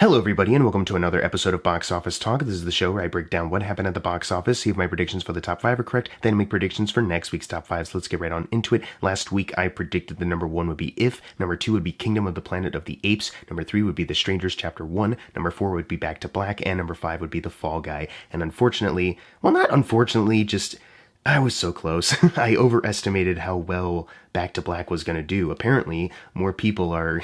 Hello, everybody, and welcome to another episode of Box Office Talk. This is the show where I break down what happened at the box office, see if my predictions for the top five are correct, then make predictions for next week's top five. So let's get right on into it. Last week, I predicted the number one would be If, number two would be Kingdom of the Planet of the Apes, number three would be The Strangers Chapter 1, number four would be Back to Black, and number five would be The Fall Guy. And unfortunately, well, not unfortunately, just I was so close. I overestimated how well Back to Black was going to do. Apparently, more people are,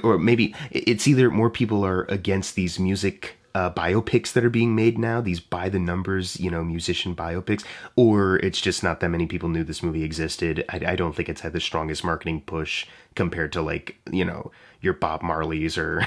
or maybe it's either more people are against these music biopics that are being made now, these by the numbers, musician biopics, or it's just not that many people knew this movie existed. I don't think it's had the strongest marketing push compared to your Bob Marley's or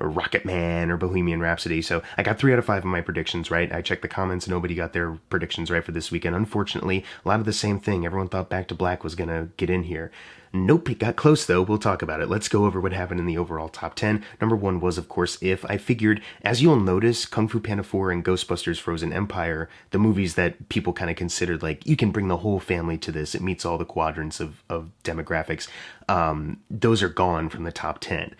or Rocket Man or Bohemian Rhapsody. So I got 3 out of 5 of my predictions right. I checked the comments. Nobody got their predictions right for this weekend. Unfortunately, a lot of the same thing. Everyone thought Back to Black was going to get in here. Nope, it got close though. We'll talk about it. Let's go over what happened in the overall top 10. Number one was, of course, If. I figured, as you'll notice, Kung Fu Panda 4 and Ghostbusters Frozen Empire, the movies that people kind of considered like, you can bring the whole family to this. It meets all the quadrants of demographics. Those are gone from the top 10.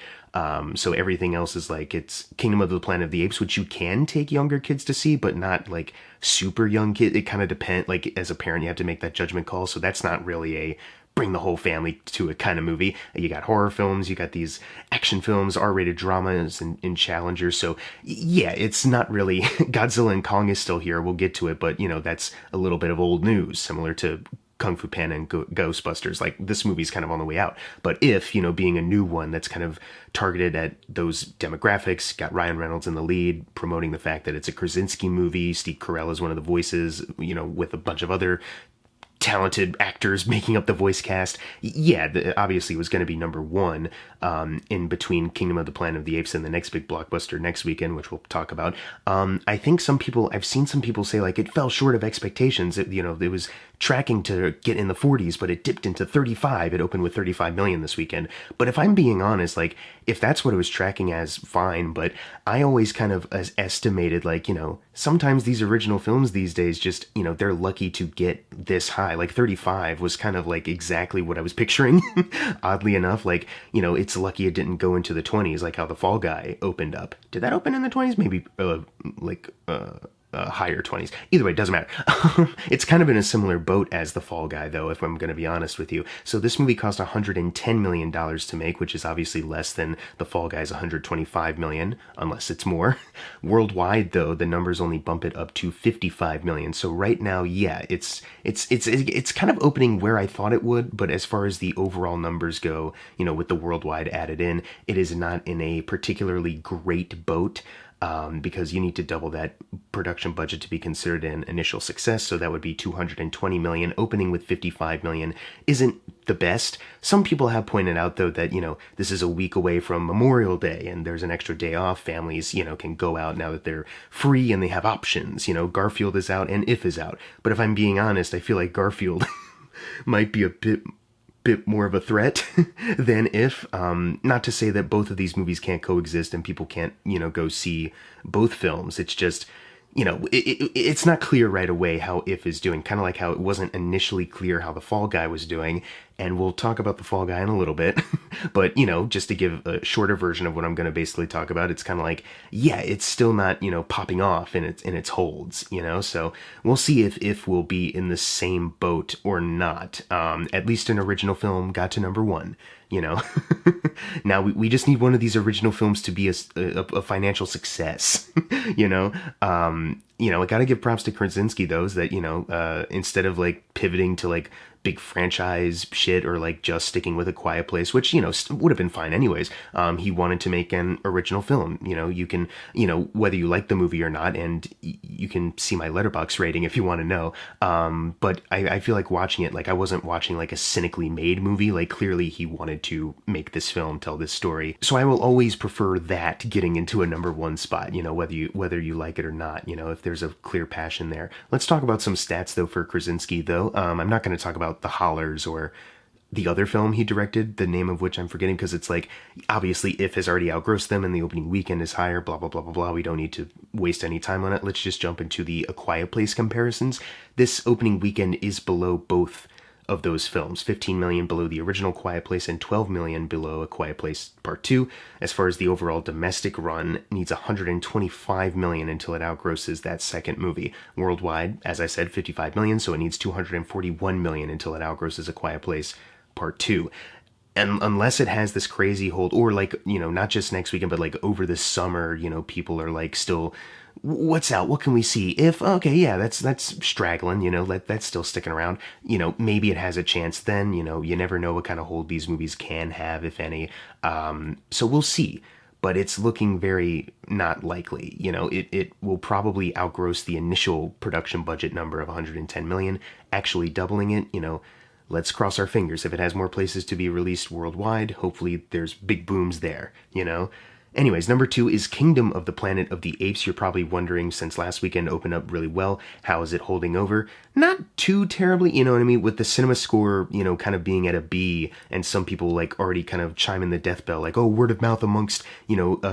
So everything else is like, it's Kingdom of the Planet of the Apes, which you can take younger kids to see, but not like super young kids. It kind of depends, like as a parent, you have to make that judgment call. So that's not really a bring the whole family to it kind of movie. You got horror films, you got these action films, R-rated dramas and challengers. So yeah, it's not really Godzilla and Kong is still here. We'll get to it, but that's a little bit of old news, similar to Kung Fu Panda and Ghostbusters. Like, this movie's kind of on the way out. But If, being a new one that's kind of targeted at those demographics, got Ryan Reynolds in the lead, promoting the fact that it's a Krasinski movie. Steve Carell is one of the voices, with a bunch of other talented actors making up the voice cast. Yeah, obviously it was going to be number one in between Kingdom of the Planet of the Apes and the next big blockbuster next weekend, which we'll talk about. I think I've seen some people say like it fell short of expectations. It was tracking to get in the 40s, but it dipped into 35. It opened with 35 million this weekend. But if I'm being honest, like if that's what it was tracking as, fine. But I always kind of estimated like, sometimes these original films these days just, they're lucky to get this high. Like 35 was kind of like exactly what I was picturing. Oddly enough, like, it's lucky it didn't go into the 20s, like how The Fall Guy opened up. Did that open in the 20s? Maybe higher 20s. Either way, it doesn't matter. It's kind of in a similar boat as The Fall Guy, though, if I'm going to be honest with you. So this movie cost $110 million to make, which is obviously less than The Fall Guy's $125 million, unless it's more. Worldwide, though, the numbers only bump it up to $55 million. So right now, yeah, it's kind of opening where I thought it would, but as far as the overall numbers go, with the worldwide added in, it is not in a particularly great boat. Because you need to double that production budget to be considered an initial success. So that would be $220 million. Opening with $55 million isn't the best. Some people have pointed out, though, that, this is a week away from Memorial Day and there's an extra day off. Families, can go out now that they're free and they have options. Garfield is out and If is out. But if I'm being honest, I feel like Garfield might be a bit more of a threat than If. Not to say that both of these movies can't coexist and people can't, go see both films. It's just, it's not clear right away how If is doing, kind of like how it wasn't initially clear how The Fall Guy was doing. And we'll talk about The Fall Guy in a little bit. But, just to give a shorter version of what I'm going to basically talk about, it's kind of like, yeah, it's still not, popping off in its holds, So we'll see if we'll be in the same boat or not. At least an original film got to number one. Now we just need one of these original films to be a financial success. I gotta give props to Krasinski, though, is that, instead of like pivoting to like big franchise shit or like just sticking with A Quiet Place, which, would have been fine anyways. He wanted to make an original film. You can, whether you like the movie or not, and you can see my Letterboxd rating if you want to know. But I feel like watching it, like I wasn't watching like a cynically made movie. Like clearly he wanted to make this film, tell this story. So I will always prefer that getting into a number one spot, whether you like it or not, if there's a clear passion there. Let's talk about some stats though for Krasinski though. I'm not going to talk about The Hollers or the other film he directed, the name of which I'm forgetting, because it's like, obviously If has already outgrossed them and the opening weekend is higher, blah, blah, blah, blah, blah. We don't need to waste any time on it. Let's just jump into the A Quiet Place comparisons. This opening weekend is below both of those films, 15 million below the original Quiet Place and 12 million below A Quiet Place Part 2. As far as the overall domestic run, needs 125 million until it outgrosses that second movie. Worldwide, as I said, 55 million, so it needs 241 million until it outgrosses A Quiet Place Part 2. And unless it has this crazy hold, or like, not just next weekend, but like over the summer, people are like still, what's out? What can we see? Okay, yeah, that's straggling, that's still sticking around. Maybe it has a chance then, you never know what kind of hold these movies can have, if any. So we'll see. But it's looking very not likely. It will probably outgross the initial production budget number of 110 million, actually doubling it, Let's cross our fingers. If it has more places to be released worldwide, hopefully there's big booms there, Anyways, number 2 is Kingdom of the Planet of the Apes. You're probably wondering, since last weekend opened up really well, how is it holding over? Not too terribly, you know what I mean? With the cinema score, kind of being at a B, and some people like already kind of chime in the death bell, like, oh, word of mouth amongst,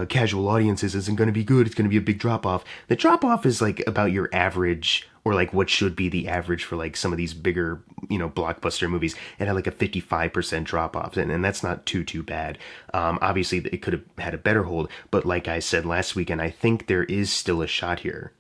casual audiences isn't going to be good. It's going to be a big drop off. The drop off is like about your average, or like what should be the average for like some of these bigger, blockbuster movies. It had like a 55% drop off, and that's not too bad. Obviously it could have had a better hold, but like I said last weekend, I think there is still a shot here.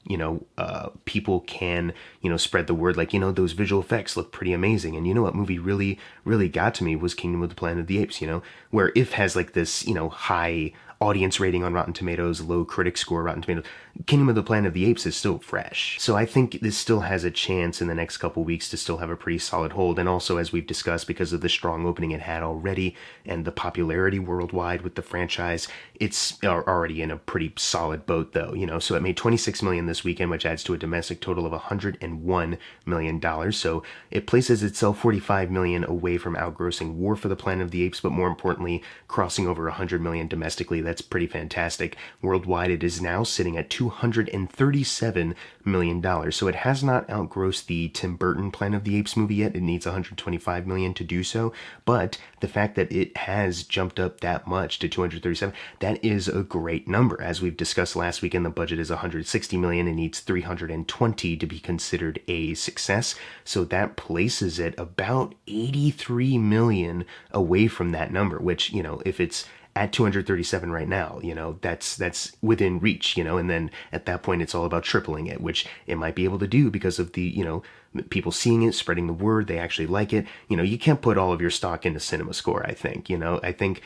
People can, spread the word, like, those visual effects look pretty amazing. And what movie really, really got to me was Kingdom of the Planet of the Apes, where If has like this, high audience rating on Rotten Tomatoes, low critic score Rotten Tomatoes. Kingdom of the Planet of the Apes is still fresh. So I think this still has a chance in the next couple weeks to still have a pretty solid hold. And also, as we've discussed, because of the strong opening it had already and the popularity worldwide with the franchise, it's already in a pretty solid boat though, So it made 26 million this weekend, which adds to a domestic total of $101 million. So it places itself 45 million away from outgrossing War for the Planet of the Apes, but more importantly, crossing over 100 million domestically. That's pretty fantastic. Worldwide, it is now sitting at $237 million. So it has not outgrossed the Tim Burton Planet of the Apes movie yet. It needs 125 million to do so. But the fact that it has jumped up that much to 237, that is a great number. As we've discussed last weekend, the budget is 160 million. It needs 320 to be considered a success. So that places it about 83 million away from that number, which, if it's at 237 right now, that's within reach, and then at that point it's all about tripling it, which it might be able to do because of the, people seeing it, spreading the word, they actually like it. You can't put all of your stock into cinema score, I think, I think,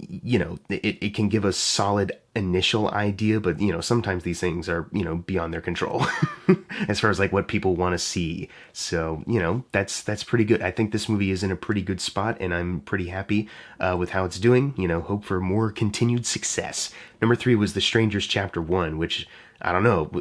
it can give a solid initial idea, but, sometimes these things are, beyond their control as far as like what people want to see. So, that's pretty good. I think this movie is in a pretty good spot, and I'm pretty happy with how it's doing, hope for more continued success. Number 3 was The Strangers Chapter 1, which, I don't know,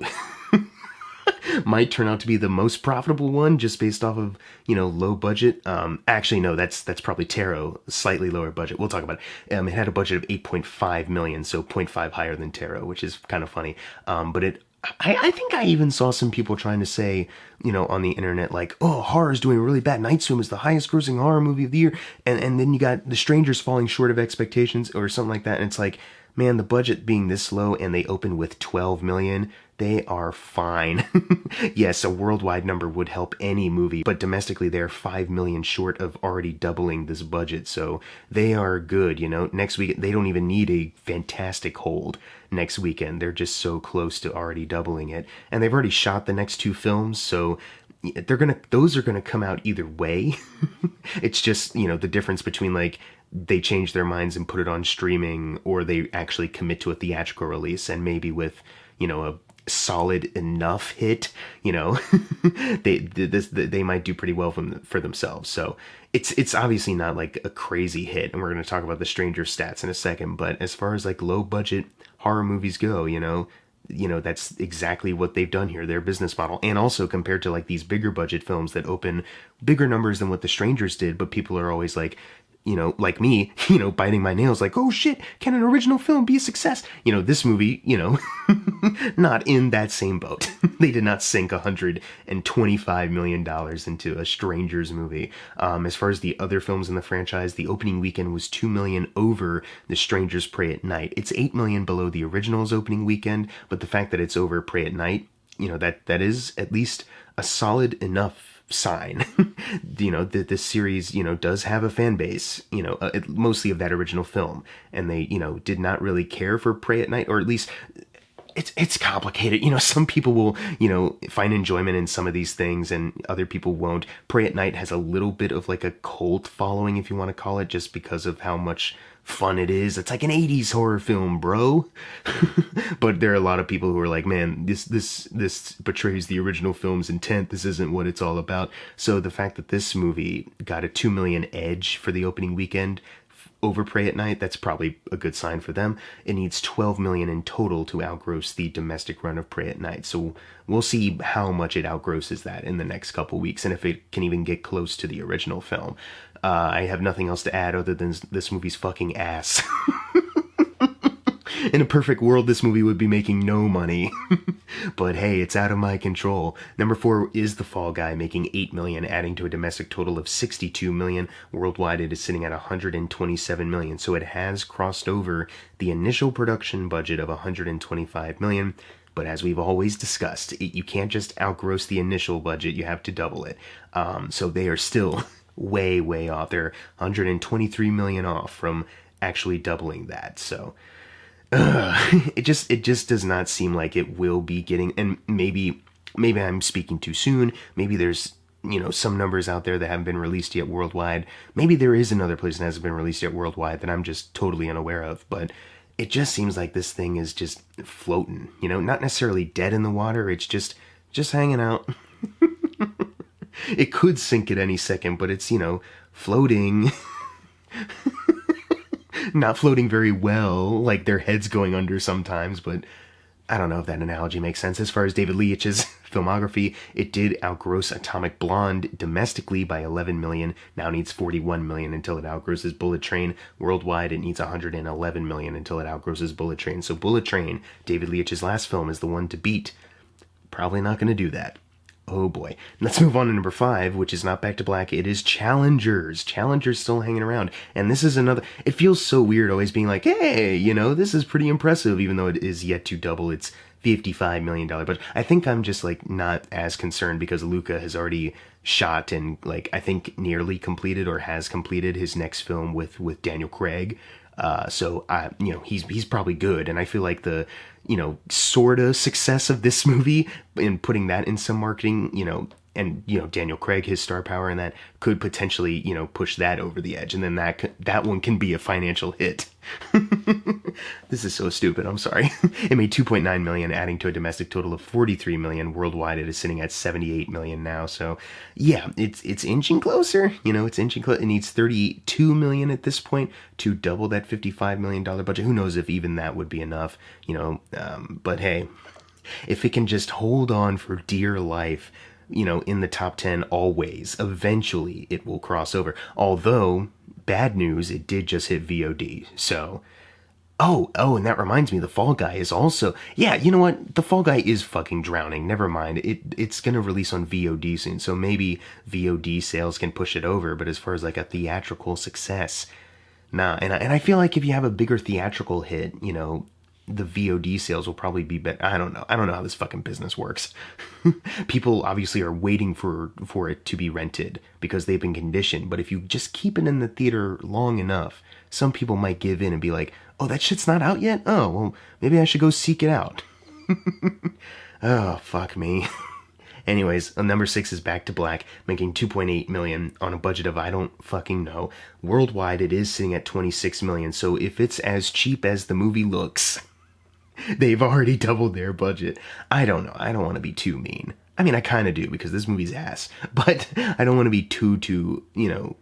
might turn out to be the most profitable one just based off of, low budget. Actually, no, that's probably Tarot, slightly lower budget. We'll talk about it. It had a budget of 8.5 million, so 0.5 higher than Tarot, which is kind of funny. But I think I even saw some people trying to say, on the internet, like, oh, horror's doing really bad. Night Swim is the highest grossing horror movie of the year. And then you got The Strangers falling short of expectations or something like that. And it's like, man, the budget being this low and they open with 12 million, they are fine. Yes, a worldwide number would help any movie, but domestically they're 5 million short of already doubling this budget, so they are good, Next week, they don't even need a fantastic hold next weekend. They're just so close to already doubling it, and they've already shot the next 2 films, so those are gonna come out either way. It's just, the difference between like they change their minds and put it on streaming, or they actually commit to a theatrical release, and maybe with, a solid enough hit, they might do pretty well for themselves. So it's obviously not like a crazy hit, and we're going to talk about The Stranger stats in a second. But as far as like low budget horror movies go, that's exactly what they've done here, their business model. And also compared to like these bigger budget films that open bigger numbers than what The Strangers did, but people are always like, like me, biting my nails like, oh shit, can an original film be a success? This movie, not in that same boat. They did not sink $125 million into a Strangers movie. As far as the other films in the franchise, the opening weekend was 2 million over The Strangers Prey at Night. It's 8 million below the original's opening weekend, but the fact that it's over Prey at Night, that is at least a solid enough sign. This series, does have a fan base, mostly of that original film. And they, did not really care for Prey at Night, or at least it's complicated. Some people will, find enjoyment in some of these things and other people won't. Prey at Night has a little bit of like a cult following, if you want to call it, just because of how much fun it is. It's like an 80s horror film, bro. But there are a lot of people who are like, man, this betrays the original film's intent. This isn't what it's all about. So the fact that this movie got a 2 million edge for the opening weekend over Prey at Night, that's probably a good sign for them. It needs 12 million in total to outgross the domestic run of Prey at Night. So we'll see how much it outgrosses that in the next couple weeks, and if it can even get close to the original film. I have nothing else to add other than this movie's fucking ass. In a perfect world, this movie would be making no money. But hey, it's out of my control. Number 4 is The Fall Guy, making 8 million, adding to a domestic total of 62 million. Worldwide, it is sitting at 127 million. So it has crossed over the initial production budget of 125 million. But as we've always discussed, you can't just outgross the initial budget, you have to double it. So they are still way off. They're 123 million off from actually doubling that. So it just does not seem like it will be getting, and maybe I'm speaking too soon. Maybe there's, some numbers out there that haven't been released yet worldwide. Maybe there is another place that hasn't been released yet worldwide that I'm just totally unaware of, but it just seems like this thing is just floating, not necessarily dead in the water. It's just hanging out. It could sink at any second, but it's, floating. Not floating very well, like their heads going under sometimes, but I don't know if that analogy makes sense. As far as David Leitch's filmography, it did outgross Atomic Blonde domestically by 11 million, now needs 41 million until it outgrosses Bullet Train. Worldwide, it needs 111 million until it outgrosses Bullet Train. So Bullet Train, David Leitch's last film, is the one to beat. Probably not going to do that. Oh boy. Let's move on to number 5, which is not Back to Black. It is Challengers. Challengers still hanging around. And this is another, it feels so weird always being like, hey, this is pretty impressive, even though it is yet to double its $55 million budget. I think I'm just like not as concerned because Luca has already shot and like, I think nearly completed or has completed his next film with Daniel Craig. So he's probably good. And I feel like the, sort of success of this movie in putting that in some marketing, and, Daniel Craig, his star power in that could potentially, push that over the edge. And then that one can be a financial hit. This is so stupid. I'm sorry. It made 2.9 million, adding to a domestic total of 43 million. Worldwide, it is sitting at 78 million now. So yeah, it's inching closer. It's inching closer. It needs 32 million at this point to double that $55 million budget. Who knows if even that would be enough, but hey, if it can just hold on for dear life, in the top 10 always, eventually it will cross over. Although, bad news, it did just hit VOD. So, oh, and that reminds me, The Fall Guy is also, yeah, you know what? The Fall Guy is fucking drowning. Never mind. It's gonna release on VOD soon, so maybe VOD sales can push it over, but as far as like a theatrical success, nah. And I feel like if you have a bigger theatrical hit, the VOD sales will probably be better. I don't know how this fucking business works. People obviously are waiting for it to be rented because they've been conditioned. But if you just keep it in the theater long enough, some people might give in and be like, oh, that shit's not out yet? Oh, well, maybe I should go seek it out. Oh, fuck me. Anyways, number 6 is Back to Black, making 2.8 million on a budget of I don't fucking know. Worldwide, it is sitting at 26 million. So if it's as cheap as the movie looks, they've already doubled their budget. I don't know. I don't want to be too mean. I mean, I kind of do because this movie's ass, but I don't want to be too,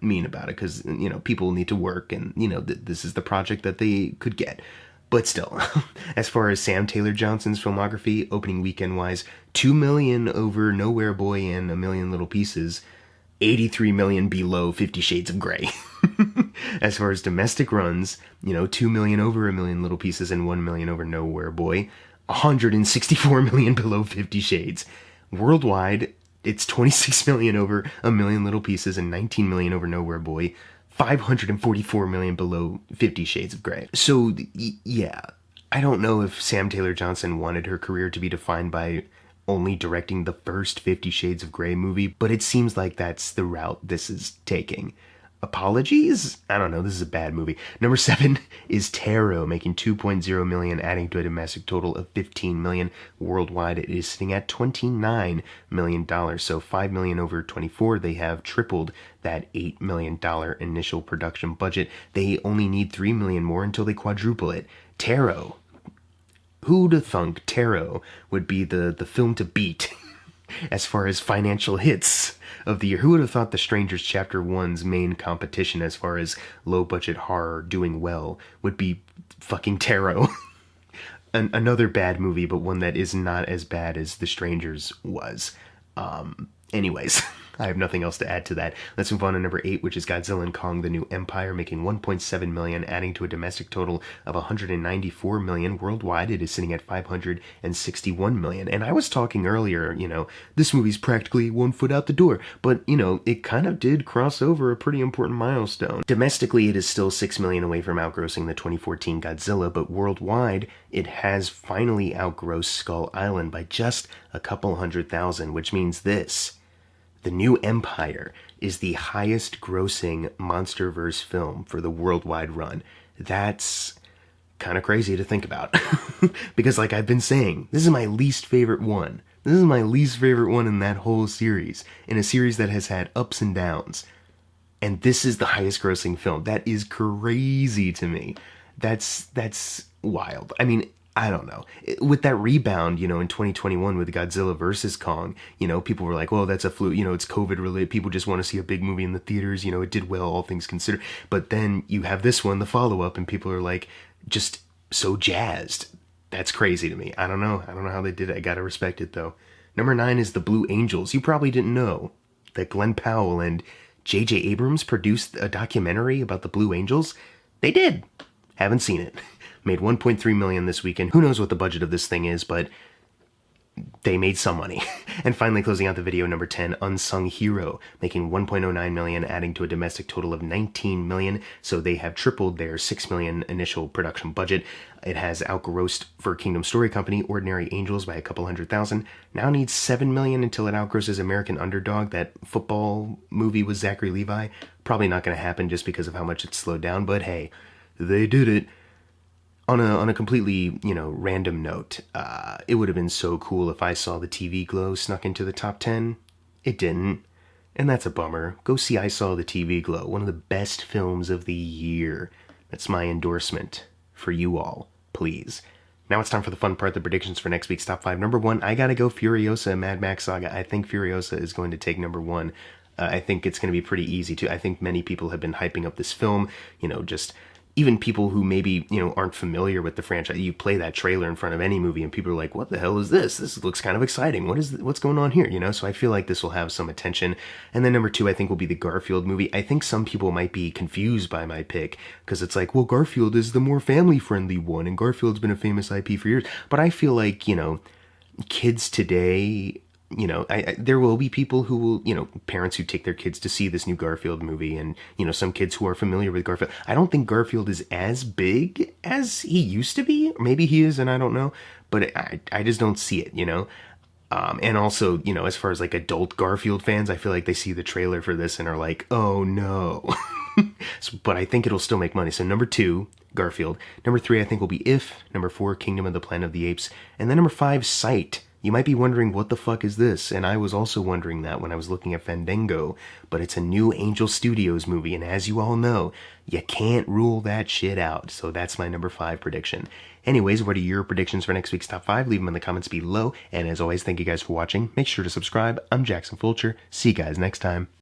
mean about it because, people need to work and, this is the project that they could get. But still, as far as Sam Taylor Johnson's filmography, opening weekend-wise, 2 million over Nowhere Boy and A Million Little Pieces, 83 million below 50 Shades of Grey. As far as domestic runs, 2 million over A Million Little Pieces and 1 million over Nowhere Boy, 164 million below 50 Shades. Worldwide, it's 26 million over A Million Little Pieces and 19 million over Nowhere Boy, 544 million below 50 Shades of Grey. So, yeah, I don't know if Sam Taylor Johnson wanted her career to be defined by only directing the first 50 Shades of Grey movie, but it seems like that's the route this is taking. Apologies? I don't know, this is a bad movie. Number 7 is Tarot, making 2.0 million, adding to a domestic total of 15 million. Worldwide, it is sitting at $29 million, so 5 million over 24. They have tripled that $8 million initial production budget. They only need 3 million more until they quadruple it. Tarot. Who'd have thunk Tarot would be the film to beat as far as financial hits of the year? Who would have thought The Strangers Chapter 1's main competition as far as low-budget horror doing well would be fucking Tarot? Another bad movie, but one that is not as bad as The Strangers was. Anyways, I have nothing else to add to that. Let's move on to number 8, which is Godzilla and Kong: The New Empire, making 1.7 million, adding to a domestic total of 194 million. Worldwide, it is sitting at 561 million. And I was talking earlier, this movie's practically 1 foot out the door, but, it kind of did cross over a pretty important milestone. Domestically, it is still 6 million away from outgrossing the 2014 Godzilla, but worldwide, it has finally outgrossed Skull Island by just a couple 100,000, which means this. The New Empire is the highest grossing MonsterVerse film for the worldwide run. That's kind of crazy to think about. Because like I've been saying, this is my least favorite one. This is my least favorite one in that whole series. In a series that has had ups and downs. And this is the highest grossing film. That is crazy to me. That's wild. I mean, I don't know. With that rebound, in 2021 with Godzilla versus Kong, people were like, well, that's a fluke, it's COVID related. People just want to see a big movie in the theaters. It did well, all things considered. But then you have this one, the follow-up, and people are like, just so jazzed. That's crazy to me. I don't know how they did it. I gotta respect it, though. Number 9 is The Blue Angels. You probably didn't know that Glenn Powell and J.J. Abrams produced a documentary about the Blue Angels. They did. Haven't seen it. Made 1.3 million this weekend. Who knows what the budget of this thing is, but they made some money. And finally, closing out the video, number 10, Unsung Hero, making 1.09 million, adding to a domestic total of 19 million. So they have tripled their 6 million initial production budget. It has outgrossed for Kingdom Story Company Ordinary Angels by a couple 100,000. Now needs 7 million until it outgrosses American Underdog, that football movie with Zachary Levi. Probably not going to happen just because of how much it's slowed down, but hey, they did it. On a completely, random note, it would have been so cool if I saw the TV Glow snuck into the top 10. It didn't. And that's a bummer. Go see I Saw the TV Glow, one of the best films of the year. That's my endorsement for you all, please. Now it's time for the fun part, the predictions for next week's top 5. Number 1, I gotta go Furiosa, Mad Max Saga. I think Furiosa is going to take number 1. I think it's going to be pretty easy, too. I think many people have been hyping up this film, just... Even people who maybe, aren't familiar with the franchise, you play that trailer in front of any movie and people are like, what the hell is this? This looks kind of exciting. What's going on here, So I feel like this will have some attention. And then number 2, I think, will be the Garfield movie. I think some people might be confused by my pick because it's like, well, Garfield is the more family-friendly one and Garfield's been a famous IP for years. But I feel like, kids today... there will be people who will, parents who take their kids to see this new Garfield movie and, some kids who are familiar with Garfield. I don't think Garfield is as big as he used to be. Maybe he is and I don't know, but I just don't see it, and also, as far as like adult Garfield fans, I feel like they see the trailer for this and are like, oh no. But I think it'll still make money. So number 2, Garfield. Number 3, I think, will be If. Number 4, Kingdom of the Planet of the Apes. And then number 5, Sight. You might be wondering, what the fuck is this? And I was also wondering that when I was looking at Fandango, but it's a new Angel Studios movie, and as you all know, you can't rule that shit out. So that's my number 5 prediction. Anyways, what are your predictions for next week's top 5? Leave them in the comments below, and as always, thank you guys for watching. Make sure to subscribe. I'm Jackson Fulcher. See you guys next time.